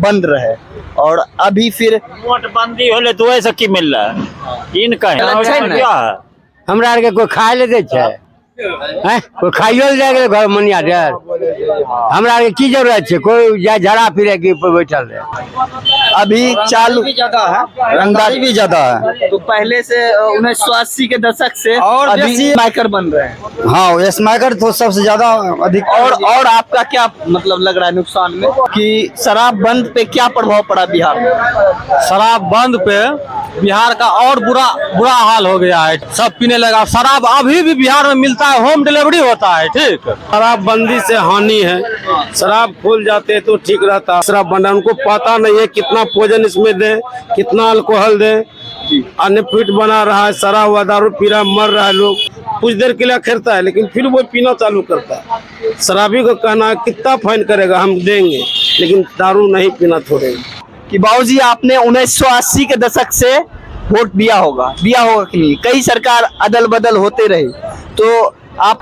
बंद रहे और अभी फिर नोटबंदी होले तो ऐसा की मिल रहा है इनका क्या है? हमरा आर के कोई खाए ले दे छे हैं? कोई खाइयो ले जाए घर मनिया दे हमरा आर के की जरूरत छे? कोई जाए झड़ा फिरे के ऊपर बैठल रहे। अभी चालू भी ज्यादा है, रंगदारी भी ज्यादा है। तो पहले से 1980 के दशक से और अभी जैसे- स्मैकर बन रहे हैं। हाँ, स्मैकर तो सबसे ज्यादा अधिक। और आपका क्या मतलब लग रहा है नुकसान में कि शराब बंद पे क्या प्रभाव पड़ा बिहार में? शराब बंद पे बिहार का और बुरा हाल हो गया है। सब पीने लगा शराब। अभी भी बिहार में मिलता है, होम डिलीवरी होता है। ठीक, शराब बंदी से हानि है। शराब खोल जाते तो ठीक रहता। शराब बंदा उनको पता नहीं है कितना पोजन इसमें दे, कितना अल्कोहल दे। अन्य फिट बना रहा है, सरा हुआ दारू पी रहा, मर रहा है लोग। कुछ देर के लिए खेलता है लेकिन फिर वो पीना चालू करता है। शराबी को कहना कितना फाइन करेगा हम देंगे, लेकिन दारू नहीं पीना छोड़ेंगे। कि बाबूजी आपने 1980 के दशक से वोट दिया होगा कि नहीं? कई सरकार अदल बदल होते रहे, तो आप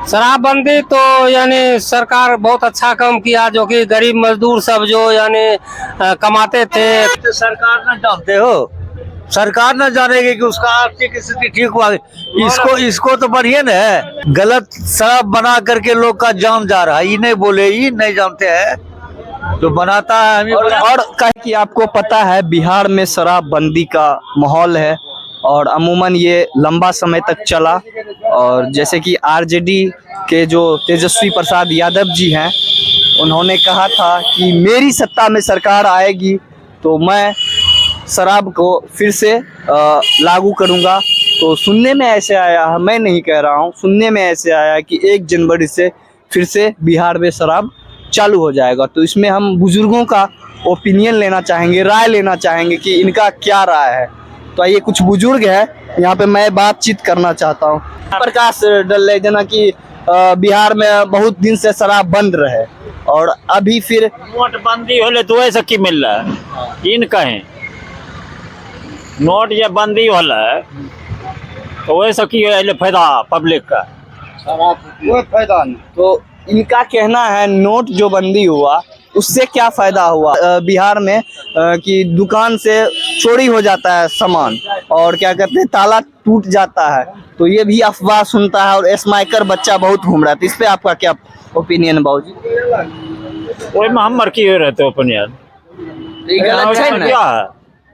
शराबबंदी तो यानी सरकार बहुत अच्छा काम किया, जो कि गरीब मजदूर सब जो यानी कमाते थे। तो सरकार न जानते हो, सरकार न जानेगी कि उसका आर्थिक स्थिति ठीक हुआ। इसको तो बढ़िया न है। गलत शराब बना करके लोग का जान जा रहा है। ये नहीं बोले, ये नहीं जानते हैं तो बनाता है हमें। और कहे कि आपको पता है बिहार में शराब बंदी का माहौल है और अमूमन ये लंबा समय तक चला। और जैसे कि आरजेडी के जो तेजस्वी प्रसाद यादव जी हैं, उन्होंने कहा था कि मेरी सत्ता में सरकार आएगी तो मैं शराब को फिर से लागू करूंगा। तो सुनने में ऐसे आया है, मैं नहीं कह रहा हूं, सुनने में ऐसे आया है कि 1 जनवरी से फिर से बिहार में शराब चालू हो जाएगा। तो इसमें हम बुजुर्गों का ओपिनियन लेना चाहेंगे, राय लेना चाहेंगे कि इनका क्या राय है। तो ये कुछ बुजुर्ग है यहाँ पे, मैं बातचीत करना चाहता हूँ। प्रकाश डल रहे जना कि बिहार में बहुत दिन से शराब बंद रहे और अभी फिर नोटबंदी होले तो ऐसा की मिल रहा है इनका है। नोट जब बंदी होला तो वैसा की फायदा पब्लिक का, कोई फायदा नहीं। तो इनका कहना है नोट जो बंदी हुआ उससे क्या फायदा हुआ बिहार में कि दुकान से चोरी हो जाता है सामान और क्या कहते हैं ताला टूट जाता है। तो ये भी अफवाह सुनता है और स्मैकर बच्चा बहुत घूम रहा है। तो इस पे आपका क्या ओपिनियन है बाबूजी? वही में हम मरकी हो रहते ओपिनियन क्या है?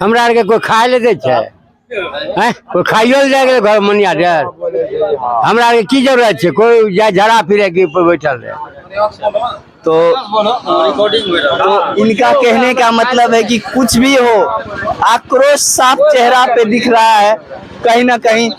हमरा आर के कोई खाए ले दे छे हैं? कोई खाइयो ले जाए घर मनिया दे हमरा आर के की जरूरत छे? कोई जाए झड़ा फिरे के ऊपर बैठल रहे। तो इनका कहने का मतलब है कि कुछ भी हो, आक्रोश साफ चेहरा पे दिख रहा है कहीं ना कहीं।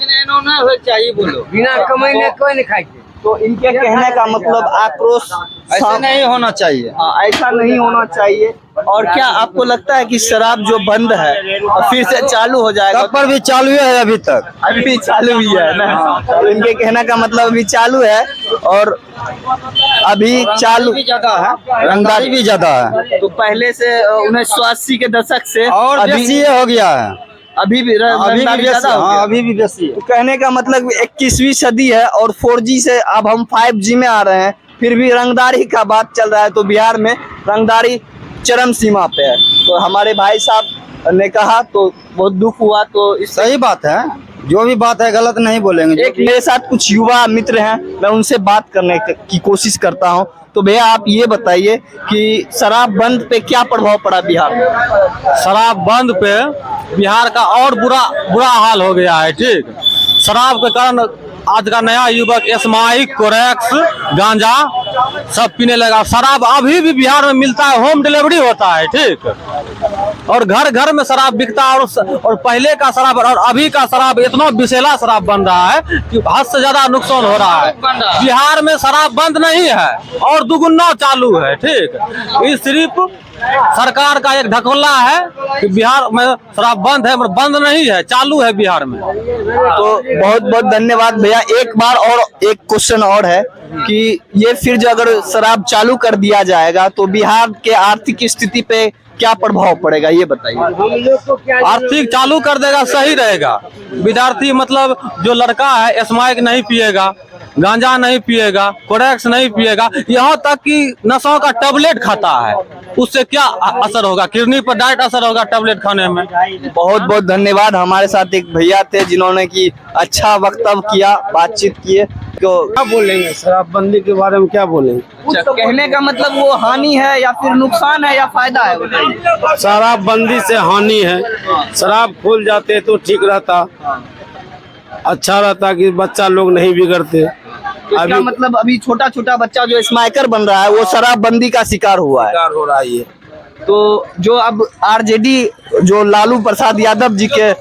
चाहिए बोलो, बिना कमाई ने कोई नहीं खाए। तो इनके कहने का मतलब आक्रोश ऐसा नहीं होना चाहिए। ऐसा नहीं होना चाहिए। और क्या आपको लगता है कि शराब जो बंद है और फिर से चालू हो जाएगा? तब पर भी चालू है अभी तक, अभी भी चालू ही है ना? तो इनके कहने का मतलब अभी चालू है और अभी चालू भी ज्यादा है, रंगदारी भी ज्यादा है। तो पहले से 1980 के दशक से और अभी बेसी हो गया है, अभी भी अभी रंगदारी भी ज्यादा बेसी, हो गया। हाँ अभी भी बेसी है। तो कहने का मतलब 21वीं सदी है और 4G से अब हम 5G में आ रहे हैं, फिर भी रंगदारी का बात चल रहा है। तो बिहार में रंगदारी चरम सीमा पे है। तो हमारे भाई साहब ने कहा तो बहुत दुख हुआ। तो इस सही बात है, जो भी बात है गलत नहीं बोलेंगे। एक मेरे साथ कुछ युवा मित्र हैं, मैं उनसे बात करने की कोशिश करता हूं। तो भैया आप ये बताइए कि शराब बंद पे क्या प्रभाव पड़ा बिहार में? शराब बंद पे बिहार का और बुरा हाल हो गया है। ठीक, शराब के कारण आज का नया युवक स्माइक, कोरेक्स, गांजा सब पीने लगा। शराब अभी भी बिहार में मिलता है, होम डिलीवरी होता है। ठीक, और घर घर में शराब बिकता है। और पहले का शराब और अभी का शराब इतना विषैला शराब बन रहा है कि हद से ज्यादा नुकसान हो रहा है। बिहार में शराब बंद नहीं है और दुगुना चालू है। ठीक, ये सिर्फ सरकार का एक ढकोला है कि बिहार में शराब बंद है, बंद नहीं है, चालू है बिहार में। तो बहुत बहुत धन्यवाद भैया। एक बार और एक क्वेश्चन और है कि ये फिर जो अगर शराब चालू कर दिया जाएगा तो बिहार के आर्थिक स्थिति पे क्या प्रभाव पड़ेगा, ये बताइए। आर्थिक चालू कर देगा, सही रहेगा। विद्यार्थी मतलब जो लड़का है स्माइक नहीं पिएगा, गांजा नहीं पिएगा, कोरेक्स नहीं पिएगा, यहाँ तक कि नशों का टैबलेट खाता है, उससे क्या असर होगा? किडनी पर डायरेक्ट असर होगा टैबलेट खाने में। बहुत बहुत धन्यवाद। हमारे साथ एक भैया थे जिन्होंने की अच्छा वक्तव्य किया, बातचीत किए। तो क्या बोलेंगे शराबबंदी के बारे में, क्या बोलेंगे? अच्छा, कहने का मतलब वो हानि है या फिर नुकसान है या फायदा है, बताइए। शराबबंदी से हानि है। शराब खुल जाते तो ठीक रहता, अच्छा रहता कि बच्चा लोग नहीं बिगड़ते। इसका मतलब अभी छोटा छोटा बच्चा जो स्मोकर बन रहा है वो शराबबंदी का शिकार हुआ है। शिकार हो रहा है ये। तो जो अब आरजेडी जो लालू प्रसाद यादव जी के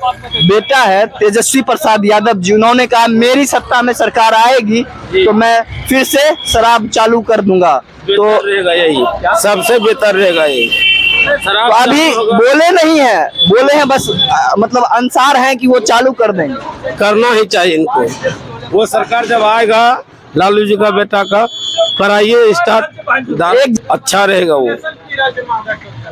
बेटा है तेजस्वी प्रसाद यादव जी, उन्होंने कहा मेरी सत्ता में सरकार आएगी तो मैं फिर से शराब चालू कर दूंगा। तो रहेगा यही, सबसे बेहतर रहेगा यही। तो अभी बोले नहीं है, बोले हैं बस मतलब अंसार है कि वो चालू कर देंगे। करना ही चाहिए इनको। वो सरकार जब आएगा लालू जी का बेटा का कराइए स्टार्ट, अच्छा रहेगा वो।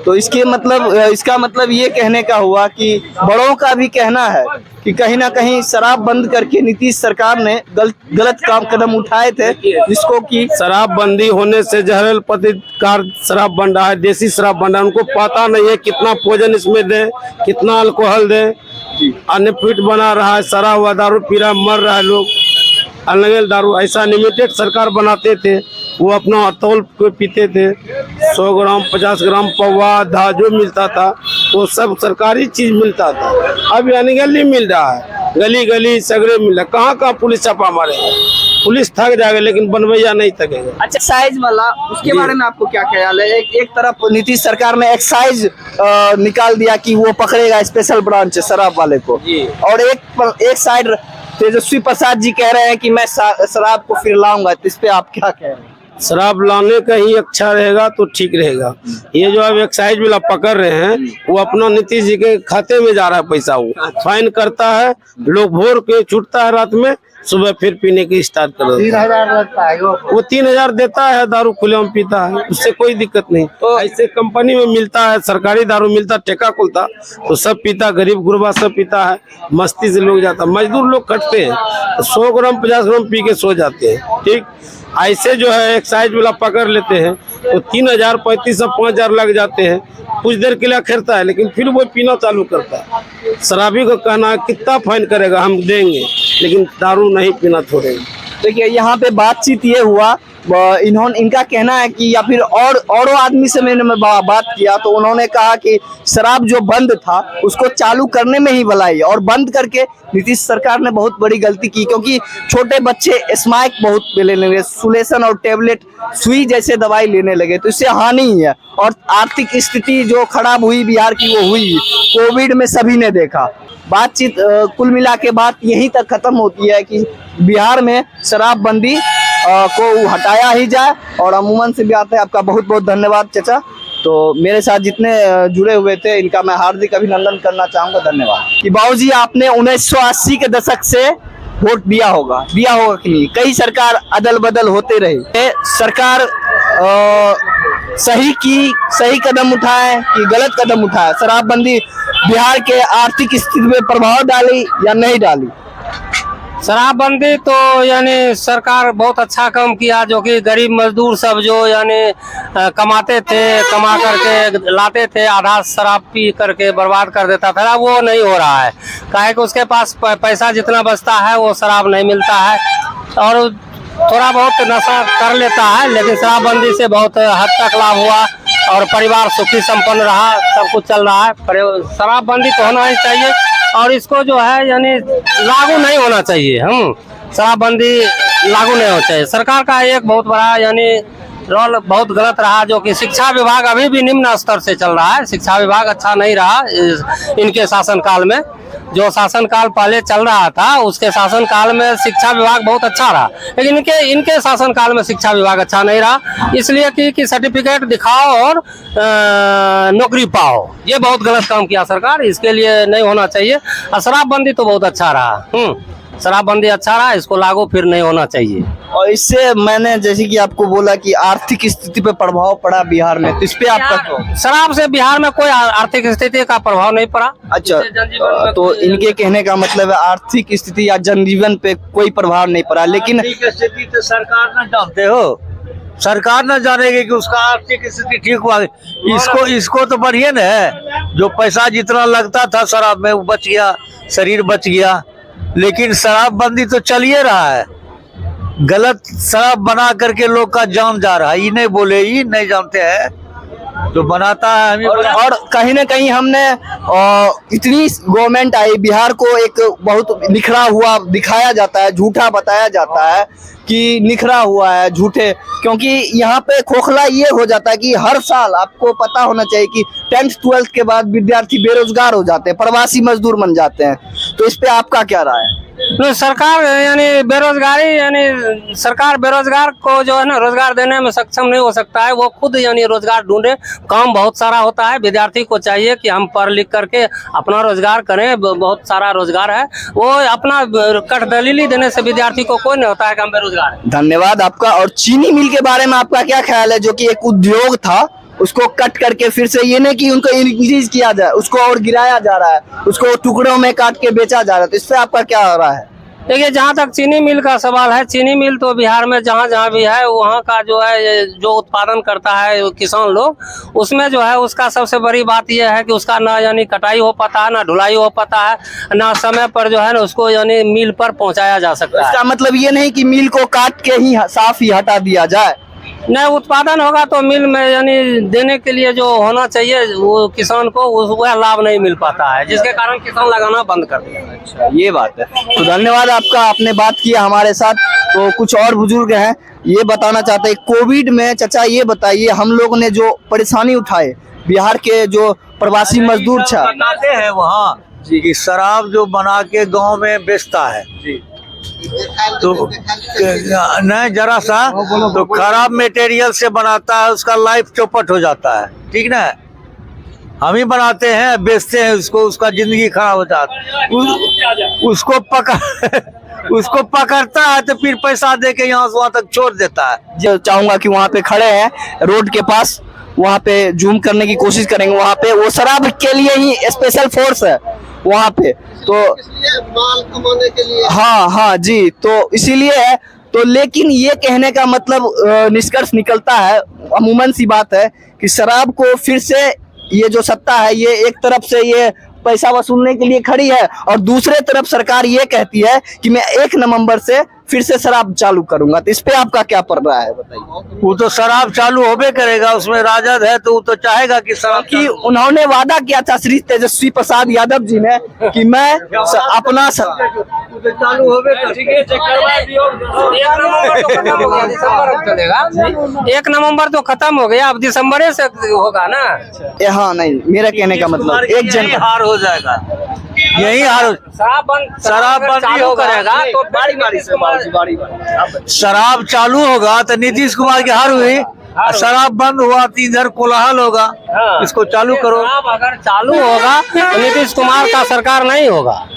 तो इसका मतलब ये कहने का हुआ कि बड़ों का भी कहना है कि कहीं ना कहीं शराब बंद करके नीतीश सरकार ने गलत कदम उठाए थे, जिसको कि शराबबंदी होने से जहरील प्रतिकार शराब बन रहा है, देसी शराब बन रहा है। उनको पता नहीं है कितना पोजन इसमें दे, कितना अल्कोहल दे, अन्य पीठ बना रहा है, सड़ा हुआ दारू पी रहा है, मर रहा है लोग। अनलेगल दारू ऐसा लिमिटेड सरकार बनाते थे, वो अपना तौल पे पीते थे, 100 ग्राम 50 ग्राम पौवा धा जो मिलता था वो सब सरकारी चीज मिलता था। अब यानी गली मिल रहा है, गली गली सगरे मिल रहा है। कहाँ कहाँ पुलिस छापा मारेगा? पुलिस थक जाएगा लेकिन बनवैया नहीं थकेगा। अच्छा, एक्साइज वाला उसके बारे में आपको क्या ख्याल है? एक तरफ नीतीश सरकार ने एक्साइज निकाल दिया कि वो पकड़ेगा स्पेशल ब्रांच शराब वाले को, और एक साइड तेजस्वी प्रसाद जी कह रहे हैं कि मैं शराब को फिर लाऊंगा। तो इस पे आप क्या कह रहे हैं? शराब लाने का ही अच्छा रहेगा तो ठीक रहेगा। ये जो अब एक्साइज वाला पकड़ रहे हैं वो अपना नीतीश जी के खाते में जा रहा है पैसा, वो फाइन करता है, लोग भोर के छूटता है, रात में सुबह फिर पीने की स्टार्ट कर देता है। 3000 लगता है वो 3000 देता है, दारू खुले में पीता है, उससे कोई दिक्कत नहीं। तो ऐसे कंपनी में मिलता है, सरकारी दारू मिलता, ठेका खुलता तो सब पीता, गरीब गुरबा सब पीता है, मस्ती से लोग जाता। मजदूर लोग कटते हैं, 100 ग्राम 50 ग्राम पी के सो जाते हैं। ठीक ऐसे जो है एक्साइज वाला पकड़ लेते हैं तो 3000 3500 5000 लग जाते हैं। कुछ देर के लिए खेलता है लेकिन फिर वो पीना चालू करता है। शराबी को कहना कितना फाइन करेगा हम देंगे, लेकिन दारू नहीं पीना छोड़ेगा। देखिए यहाँ पे बातचीत ये हुआ, इनका कहना है कि या फिर और आदमी से मैंने बात किया तो उन्होंने कहा कि शराब जो बंद था उसको चालू करने में ही भलाई, और बंद करके नीतीश सरकार ने बहुत बड़ी गलती की, क्योंकि छोटे बच्चे स्मैक बहुत लेने लगे, सुलेसन और टेबलेट सुई जैसे दवाई लेने लगे, तो इससे हानि ही है। और आर्थिक स्थिति जो खराब हुई बिहार की वो हुई कोविड में, सभी ने देखा। बातचीत कुल मिला के बात यहीं तक खत्म होती है कि बिहार में शराबबंदी को हटाया ही जाए। और अमूमन से भी आते हैं। आपका बहुत बहुत धन्यवाद चाचा। तो मेरे साथ जितने जुड़े हुए थे इनका मैं हार्दिक अभिनंदन करना चाहूँगा, धन्यवाद। कि बाबूजी आपने 1980 के दशक से वोट दिया होगा कि नहीं? कई सरकार अदल बदल होते रही, सरकार सही कदम उठाए कि गलत कदम उठाए? शराबबंदी बिहार के आर्थिक स्थिति में प्रभाव डाली या नहीं डाली? शराबबंदी तो यानी सरकार बहुत अच्छा काम किया, जो कि गरीब मजदूर सब जो यानी कमाते थे, कमा करके लाते थे, आधा शराब पी करके बर्बाद कर देता था। वो नहीं हो रहा है, काहे कि उसके पास पैसा जितना बचता है वो शराब नहीं मिलता है, और थोड़ा बहुत नशा कर लेता है। लेकिन शराबबंदी से बहुत हद तक लाभ हुआ और परिवार सुखी संपन्न रहा, सब कुछ चल रहा है। शराबबंदी तो होना ही चाहिए, और इसको जो है यानी लागू नहीं होना चाहिए। शराबबंदी लागू नहीं होना चाहिए। सरकार का एक बहुत बड़ा यानी रोल बहुत गलत रहा, जो कि शिक्षा विभाग अभी भी निम्न स्तर से चल रहा है। शिक्षा विभाग अच्छा नहीं रहा इनके शासनकाल में। जो शासनकाल पहले चल रहा था उसके शासनकाल में शिक्षा विभाग बहुत अच्छा रहा, लेकिन इनके शासनकाल में शिक्षा विभाग अच्छा नहीं रहा, इसलिए कि सर्टिफिकेट दिखाओ और नौकरी पाओ। ये बहुत गलत काम किया सरकार, इसके लिए नहीं होना चाहिए। शराबबंदी तो बहुत अच्छा रहा। शराबबंदी अच्छा रहा, इसको लागू फिर नहीं होना चाहिए। और इससे मैंने जैसे कि आपको बोला कि आर्थिक स्थिति पे प्रभाव पड़ा बिहार में, तो इस पे आपका क्या? शराब से बिहार में कोई आर्थिक स्थिति का प्रभाव नहीं पड़ा। अच्छा, तो इनके कहने का मतलब है आर्थिक स्थिति या जनजीवन पे कोई प्रभाव नहीं पड़ा, लेकिन आर्थिक स्थिति तो सरकार न जानते हो, सरकार न जानेगी कि उसका आर्थिक स्थिति ठीक हुआ। इसको तो बढ़िया न है, जो पैसा जितना लगता था शराब में वो बच गया, शरीर बच गया। लेकिन शराबबंदी तो चल ही रहा है, गलत शराब बना करके लोग का जान जा रहा है। ये नहीं बोले, ये नहीं जानते हैं, जो बनाता है हमें। और कहीं ना कहीं हमने इतनी गवर्नमेंट आई, बिहार को एक बहुत निखरा हुआ दिखाया जाता है, झूठा बताया जाता है कि निखरा हुआ है, झूठे, क्योंकि यहाँ पे खोखला ये हो जाता है कि हर साल आपको पता होना चाहिए कि 10th 12th के बाद विद्यार्थी बेरोजगार हो जाते हैं, प्रवासी मजदूर बन जाते हैं। तो इस पे आपका क्या राय है? नहीं, सरकार यानी बेरोजगारी, यानी सरकार बेरोजगार को जो है ना रोजगार देने में सक्षम नहीं हो सकता है, वो खुद यानी रोजगार ढूंढे। काम बहुत सारा होता है, विद्यार्थी को चाहिए कि हम पढ़ लिख करके अपना रोजगार करें, बहुत सारा रोजगार है, वो अपना कट दलीली देने से विद्यार्थी को कोई नहीं होता है कि हम बेरोजगार है। धन्यवाद आपका। और चीनी मिल के बारे में आपका क्या ख्याल है, जो कि एक उद्योग था, उसको कट करके फिर से ये नहीं कि उनको इंक्रीज किया जाए, उसको और गिराया जा रहा है, उसको टुकड़ों में काट के बेचा जा रहा है, तो इससे आपका क्या हो रहा है? देखिए, जहाँ तक चीनी मिल का सवाल है, चीनी मिल तो बिहार में जहाँ जहाँ भी है, वहाँ का जो है जो उत्पादन करता है किसान लोग, उसमें जो है उसका सबसे बड़ी बात यह है कि उसका ना यानी कटाई हो पाता है, ना ढुलाई हो पाता है, ना समय पर जो है ना उसको यानी मिल पर पहुँचाया जा सकता है। इसका मतलब ये नहीं कि मिल को काट के ही साफ ही हटा दिया जाए। नहीं, उत्पादन होगा तो मिल में यानी देने के लिए जो होना चाहिए वो किसान को वह लाभ नहीं मिल पाता है, जिसके कारण किसान लगाना बंद कर दिया। अच्छा, ये बात है। तो धन्यवाद आपका, आपने बात किया हमारे साथ। तो कुछ और बुजुर्ग हैं, ये बताना चाहते हैं कोविड में। चाचा ये बताइए, हम लोग ने जो परेशानी उठाए, बिहार के जो प्रवासी मजदूर था, बनाते हैं वहाँ कि शराब जो बना के गांव में बेचता है, तो नहीं जरा सा तो खराब मटेरियल से बनाता है, उसका लाइफ चौपट हो जाता है, ठीक ना। हम ही बनाते हैं, बेचते हैं उसको, उसका जिंदगी खराब हो जाता है। उसको पकड़ता है तो फिर पैसा दे के यहाँ से वहाँ तक छोड़ देता है। जो चाहूंगा कि वहाँ पे खड़े हैं रोड के पास, वहाँ पे जूम करने की कोशिश करेंगे। वहाँ पे वो शराब के लिए ही स्पेशल फोर्स है वहाँ पे, तो माल कमाने के लिए। हाँ हाँ जी, तो इसीलिए है। तो लेकिन ये कहने का मतलब निष्कर्ष निकलता है, अमूमन सी बात है कि शराब को फिर से ये जो सत्ता है, ये एक तरफ से ये पैसा वसूलने के लिए खड़ी है, और दूसरे तरफ सरकार ये कहती है कि मैं 1 नवंबर से फिर से शराब चालू करूंगा। तो इस पे आपका क्या पड़ रहा है, बताइए? वो तो शराब चालू होबे करेगा, उसमें राजद है तो वो तो चाहेगा कि शराब कि उन्होंने वादा किया था श्री तेजस्वी प्रसाद यादव जी ने कि मैं अपना चालू होबे चलेगा। 1 नवंबर तो खत्म हो गया, अब दिसंबर से होगा ना। हाँ नहीं, मेरा कहने का मतलब 1 जनवरी हार हो जाएगा, यही हार। शराब बंदी हो करेगा तो बारी बारी से शराब चालू होगा तो नीतीश कुमार की हार हुई, शराब बंद हुआ तो इधर कोलाहल होगा। इसको चालू करो। शराब अगर चालू होगा तो नीतीश कुमार का सरकार नहीं होगा।